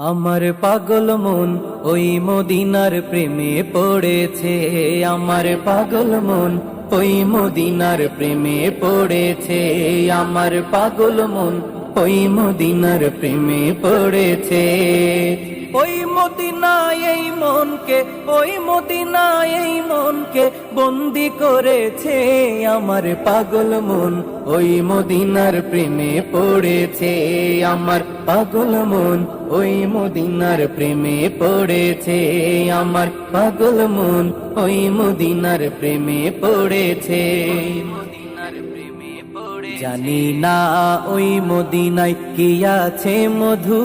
আমার পাগল মন ওই মদিনার প্রেমে পড়েছে, আমার পাগল মন ওই মদিনার প্রেমে পড়েছে, আমার পাগল মন ওই মদিনার প্রেমে পড়েছে। ওই মদিনায় এই মনকে, ওই মদিনায় এই মনকে বন্দি করেছে, আমার পাগল মন ওই মদিনার প্রেমে পড়েছে, আমার পাগল মন ওই মদিনার প্রেমে পড়েছে, আমার পাগল মন ওই মদিনার প্রেমে পড়েছে। জানি না ওই মদিনায় কি আছে মধু,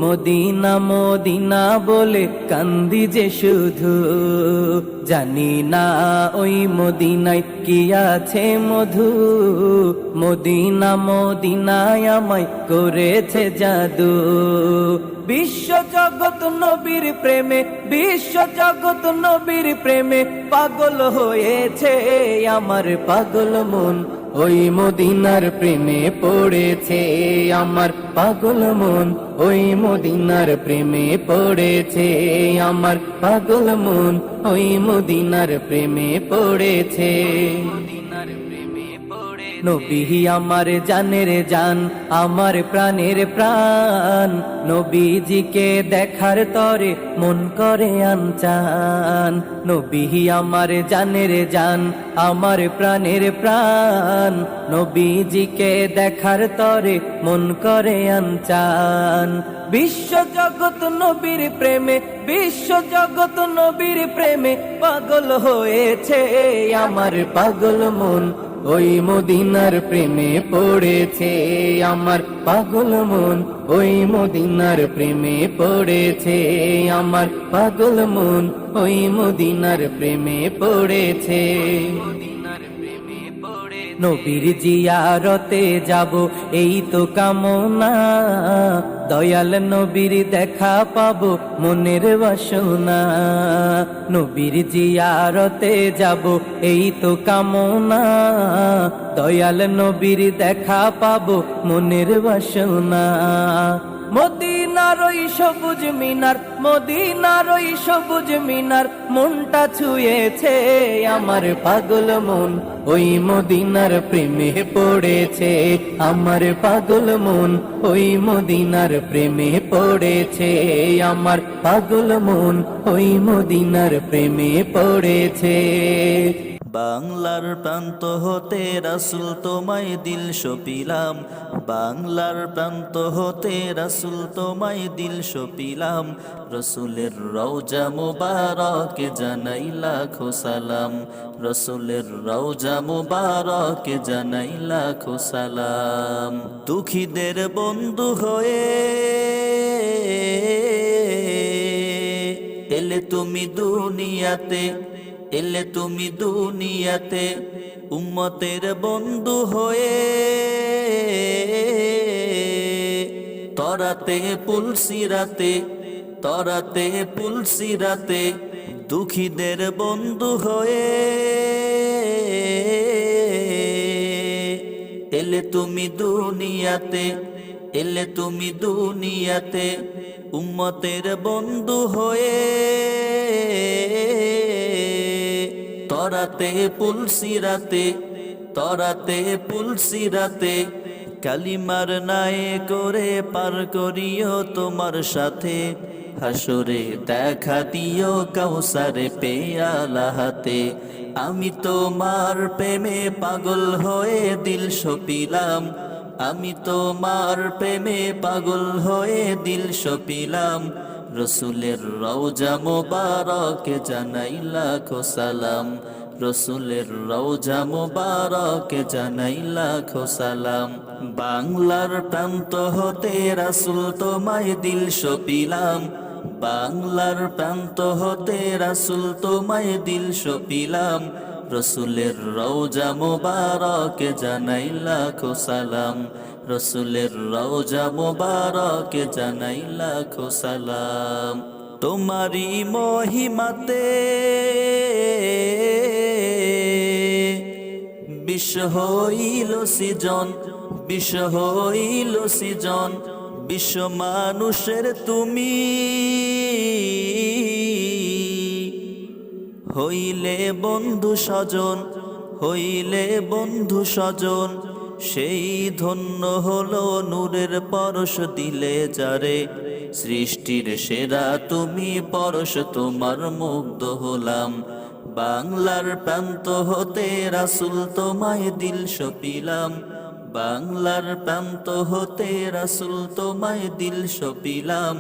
মদিনা মদিনা বলে কান্দি যে শুধু। জানি না ওই মদিনায় কি আছে মধু, মদিনা মদিনায় আমায় করেছে জাদু। বিশ্ব জগৎ নবীর প্রেমে, বিশ্ব জগৎ নবীর প্রেমে পাগল হয়েছে, আমার পাগল মন ওই মদিনার প্রেমে পড়েছে, আমার পাগল মন ওই মদিনার প্রেমে পড়েছে, আমার পাগল মন ওই মদিনার প্রেমে পড়েছে। নবী আমার জানের জান, আমার প্রাণের প্রাণ, নবীজিকে দেখার তরে মন করে আনচান। নবী আমার জানের জান, আমার প্রাণের প্রাণ, নবীজিকে দেখার তরে মন করে আনচান। বিশ্ব জগৎ নবীর প্রেমে, বিশ্ব জগৎ নবীর প্রেমে পাগল হয়েছে, আমার পাগল মন ওই মদিনার প্রেমে পড়েছে, আমার পাগল মন ওই মদিনার প্রেমে পড়েছে, আমার পাগল মন ওই মদিনার প্রেমে পড়েছে। নবীর জিয়ারতে যাব এই তো কামনা, দয়াল নবীর দেখা পাবো মনের বাসনা। নবীর জিয়ারতে যাব এই তো কামনা, দয়াল নবীর দেখা পাবো মনের বাসনা। মদিনার ওই সবুজ মিনার, মদিনার ওই সবুজ মিনার মনটা ছুঁয়েছে, আমার পাগল মন ওই মদিনার প্রেমে পড়েছে, আমার পাগল মন ওই মদিনার প্রেমে পড়েছে, আমার পাগল মন ওই মদিনার প্রেমে পড়েছে। বাংলার প্রান্ত হতে রাসূল তোমায় দিল সপিলাম, বাংলার প্রান্ত হতে রাসূল তোমায় দিল সপিলাম। রসুলের রওজা মুবারকে জানাই লাখো সালাম, রসুলের রওজা মুবারকে জানাই লাখো সালাম। দুঃখীদের বন্ধু হয়ে এলে তুমি দুনিয়াতে, এলে তুমি দুনিয়াতে, উম্মতের বন্ধু হয়ে তরাতে পুলসিরাতে, তরাতে পুলসিরাতে, দুঃখীদের বন্ধু হয়ে এলে তুমি দুনিয়াতে, এলে তুমি দুনিয়াতে, উম্মতের বন্ধু হয়ে তরাতে পুলসিরাতে, তরাতে পুলসিরাতে, কালিমার নায়ে করে পার করিও তোমার সাথে, হাসরে দেখা দিও কাউসারে পেয়ালা হাতে। আমি তোমার প্রেমে পাগল হয়ে দিল সপিলাম, আমি তোমার প্রেমে পাগল হয়ে দিল সপিলাম। রসুলের রওজা মুবারকে জানাই লাখো সালাম, রসুলের রওজা মুবারকে জানাই লাখো সালাম। বাংলার প্রান্ত হতে রাসূল তোমায় দিল সপিলাম, বাংলার প্রান্ত হতে রাসূল তোমায় দিল সপিলাম। রসুলের রওজা মুবারকে জানাই লাখো সালাম, রসুলের রওজা মুবারকে জানাই লাখো সালাম। তোমারি মহিমাতে বিশ্ব হইল সৃজন, বিশ্ব হইল সৃজন, বিশ্ব মানুষের তুমি হইলে বন্ধু স্বজন, হইলে বন্ধু স্বজন, সেই ধন্য হলো নূরের পরশ দিলে যারে। সৃষ্টির সেরা তুমি পরশ, তোমার মুগ্ধ হলাম। বাংলার প্রান্ত হতে রাসূল তোমায় দিল সপিলাম, বাংলার প্রান্ত হতে রাসূল তোমায় দিল সপিলাম।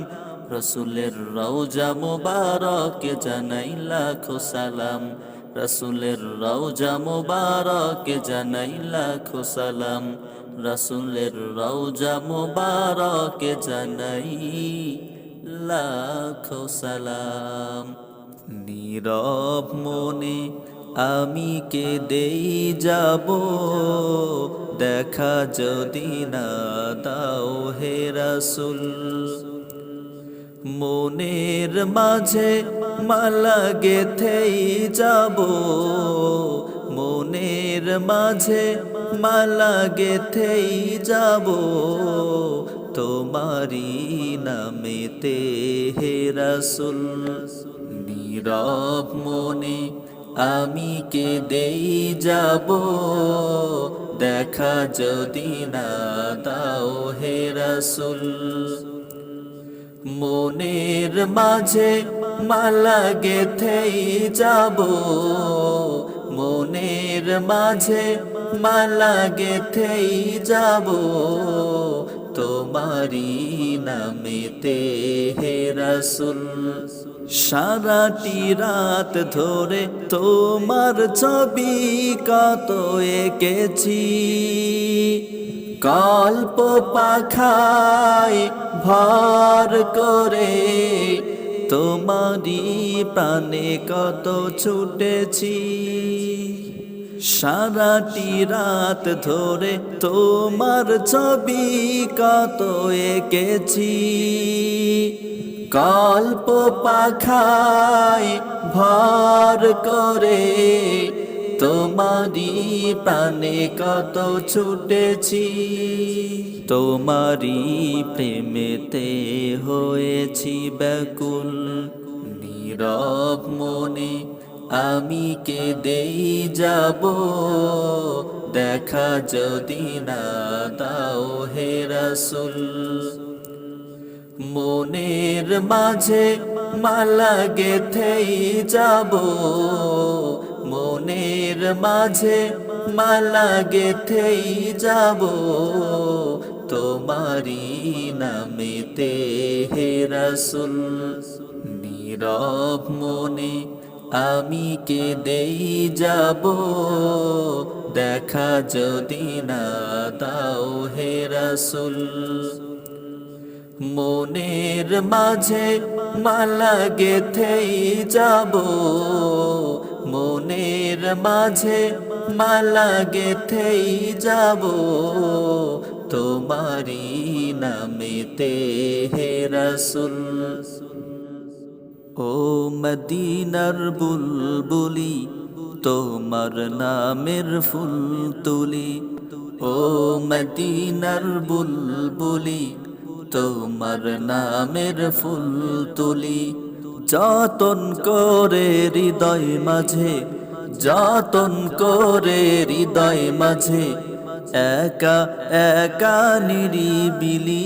রসুলের রওজা মুবারক জানাই লাখো সালাম, রসুলের রওজা মুবারক জানাই লাখো সালাম, রসুলের রওজা মুবারক জানাই লাখো সালাম। নীরব মনে আমি কেঁদেই যাব, দেখা যদি না দাও হে রাসূল। মনের মাঝে মালা গেথেই যাব, মনের মাঝে মালা গেথেই যাব, তোমারি নামেতে হে রাসূল। নীরব মনে আমি কেঁদেই যাব, দেখা যদি না দাও হে রাসূল। মনের মাঝে মালা গেথেই যাব, মনের মাঝে মালা গেথেই যাব, তোমারি নামেতে হে রাসূল। সারাটি রাত ধরে তোমার ছবি কত এঁকেছি, কল্প পাখায় ভর করে তোমারি প্রাণে কত ছুটেছি। সারাটি রাত ধরে তোমার ছবি কত এঁকেছি, কল্প পাখায় ভর করে তোমারি প্রাণে কত ছুটেছি। তোমারি প্রেমেতে হয়েছি ব্যাকুল, নীরব মনে আমি কেঁদেই যাব, দেখা যদি না দাও হে রাসূল। মনের মাঝে মালা গেথেই যাব, মনের মাঝে মালা গেথেই যাব, তোমারি নামেতে হে রাসূল। নীরব মনে আমি কেঁদেই যাব, দেখা যদি না দাও হে রাসূল। মনের মাঝে মালা গেথেই যাব, মনের মাঝে মালা গেথেই যাব, তোমারি নামেতে হে রাসূল। ও মদিনার বুলবুলি তোমার নামের ফুল তুলি, ও মদিনার বুলবুলি তোমার নামের ফুল তুলি। যতন করে হৃদয় মাঝে, যতন করে হৃদয় মাঝে, একা একা নিরিবিলি।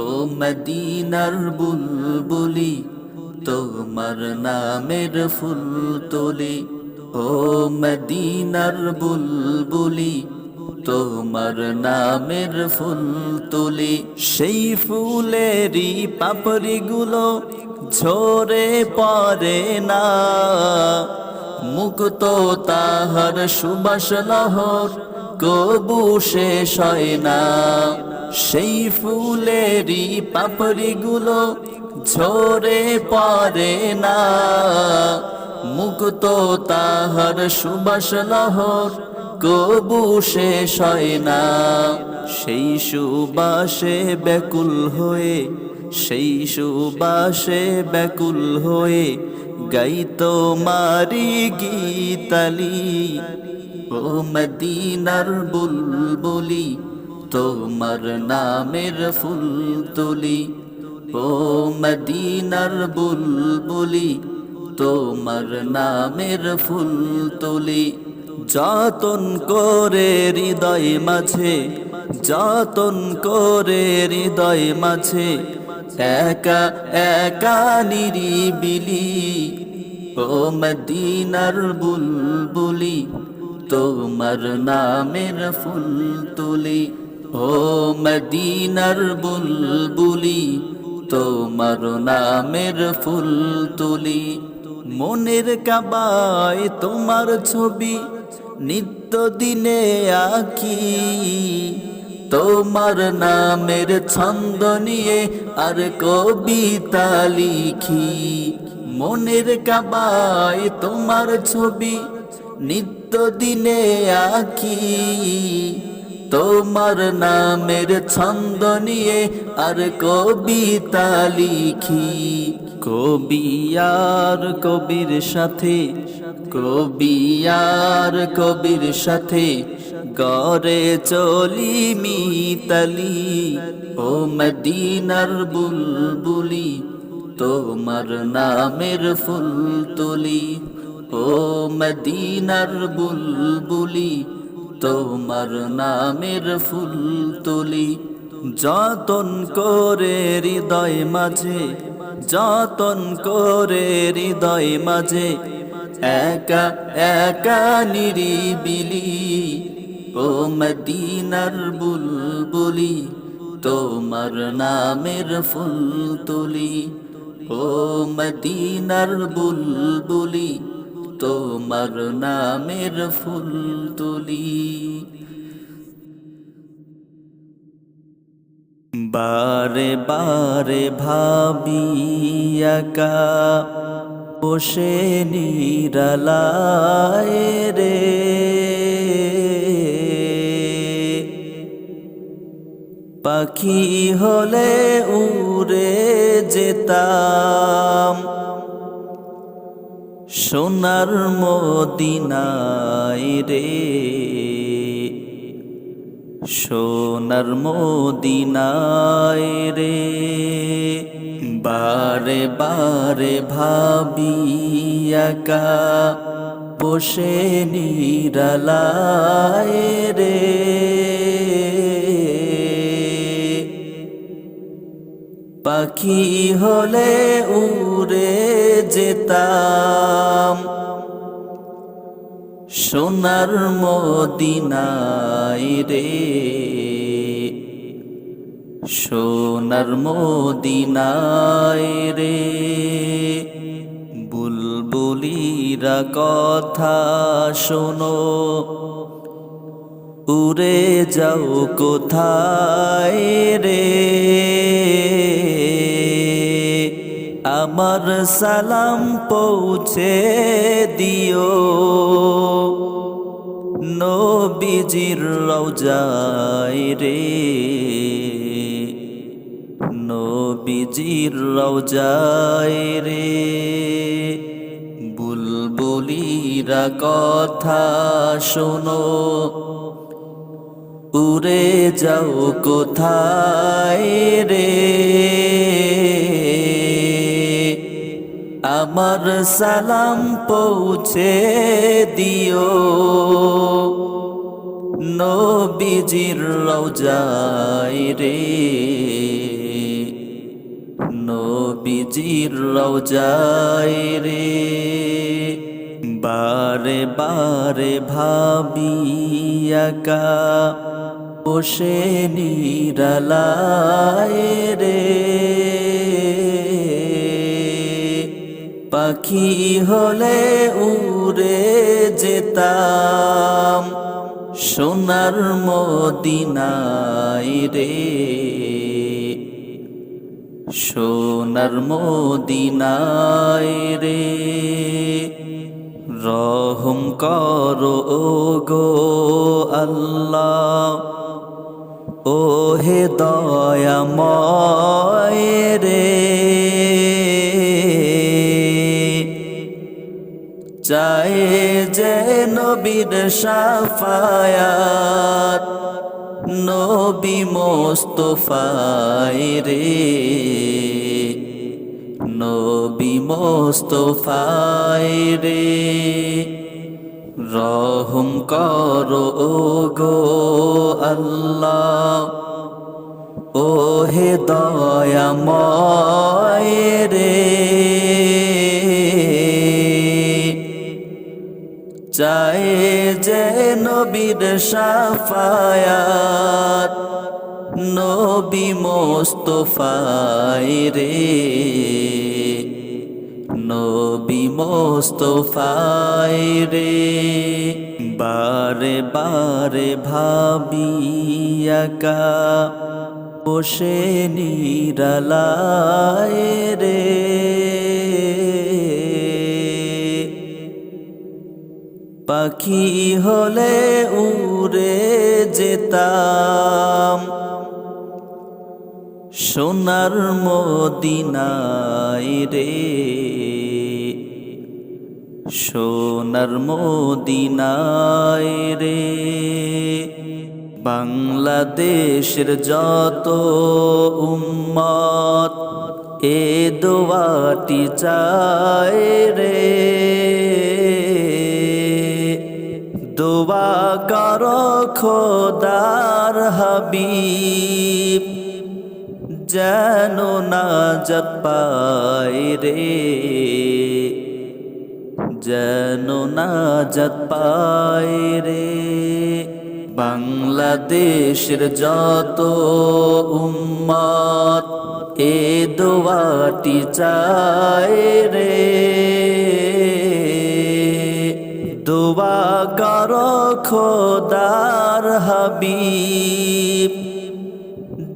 ও মদিনার বুলবুলি তোমার নামের ফুল তুলি, ও মদিনার বুলবুলি তোমার নামের ফুল তুলি। সেই ফুলেরই পাপড়িগুলো ঝরে পড়ে না, মুক্ত তাহার সুবাস লহর কবু শেষ হয় না। সেই ফুলেরই পাপড়িগুলো ঝরে পড়ে না, মুক্ত তাহার সুবাস লহর কবু শেষ হয় না। সেই সুবাসে ব্যাকুল হয়ে, সেই সুবাসে ব্যাকুল হয়ে গাই তোমারি গীতালি। ও মদিনার বুলবুলি তোমার নামের ফুল তুলি ও মদিনার বুলবুলি তোমার নামের ফুল তুলি যতন করে হৃদয় মাঝে যতন করে হৃদয় মাঝে একা একা নিরিবিলি ও মদিনার বুলবুলি তোমার নামের ফুল তুলি ও মদিনার বুলবুলি তোমার নামের ফুল তুলি মনের কাবায় তোমার ছবি নিত্য দিনে আঁকি তোমার নামের ছন্দ নিয়ে আর কবিতা লিখি মনের কাবায় তোমার ছবি নিত্য দিনে আঁকি তোমার নামের ছন্দ নিয়ে আর কবিতা লিখি কবি আর কবির সাথে কবি আর কবির সাথে গড়ে চলি মিতালি ও মদিনার বুলবুলি তোমার নামের ফুল তুলি ও মদিনার বুলবুলি তোমার নামের ফুল তুলি যতন করে হৃদয় মাঝে যতন করে হৃদয় মাঝে একা একা নিরিবিলি ও মদিনার বুলবুলি তোমার নামের ফুল তুলি ও মদিনার বুলবুলি তোমার নামের ফুল তুলি বারে বারে ভাবি একা বসে নিরালায় রে পাখি হলে উড়ে যেতাম সোনার মদিনায় রে সোনার মদিনায় রে বারে বারে ভাবি একা বসে নিরালায় রে পাখি হলে উড়ে যেতাম সোনার মদিনায় রে সোনার মদিনায় রে বুলবুলিরা কথা শোনো উড়ে যাও কোথায় রে আমার সালাম পৌঁছে দিও নবীজির রওজায় রে নবীজির রওজায় রে বুলবুলিরা কথা শোনো উড়ে যাও কোথায় রে আমার সালাম পৌঁছে দিও নবীজির রওজায় রে নবীজির রওজায় রে বারে বারে ভাবি একা বসে নিরালায় রে পাখি হলে উড়ে যেতাম সোনার মদিনায় রে সোনার মদিনায় রে রহম করো গো আল্লাহ ও হে দয়াময় রে চাই যে নবীর শাফায়াত নবী মোস্তফায় রে, নবী মোস্তফায় রে, রহম করো গো আল্লাহ, ও হে দয়াময় রে, চাই যে নবীর শাফায়াত, নবী মোস্তফায় রে, নবী মোস্তফায় রে। বারে বারে ভাবি একা বসে নিরালায় রে, পাখি হলে উড়ে যেতাম সোনার মদিনায় রে, সোনার মদিনায় রে। বাংলাদেশের যত উম্মত এ দোয়াটি চায় রে, দোয়া করো খোদার হাবিব যেন নাজাত পায় রে, যেন নাজাত পায় রে। বাংলাদেশের যত উম্মত এ দোয়াটি চায় রে, দোয়া করো খোদার হাবিব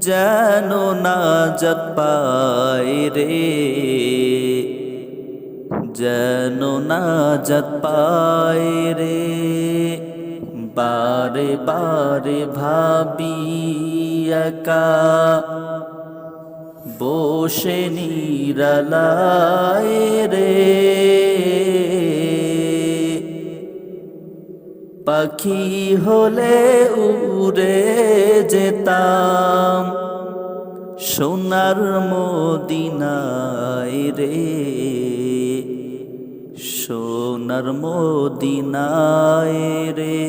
যেন নাজাত পায় রে, যেন নাজাত পায় রে। বারে বারে ভাবি একা বসে নিরালায় রে, পাখি হলে উড়ে যেতাম সোনার মদিনায় রে, সোনার মদিনায় রে।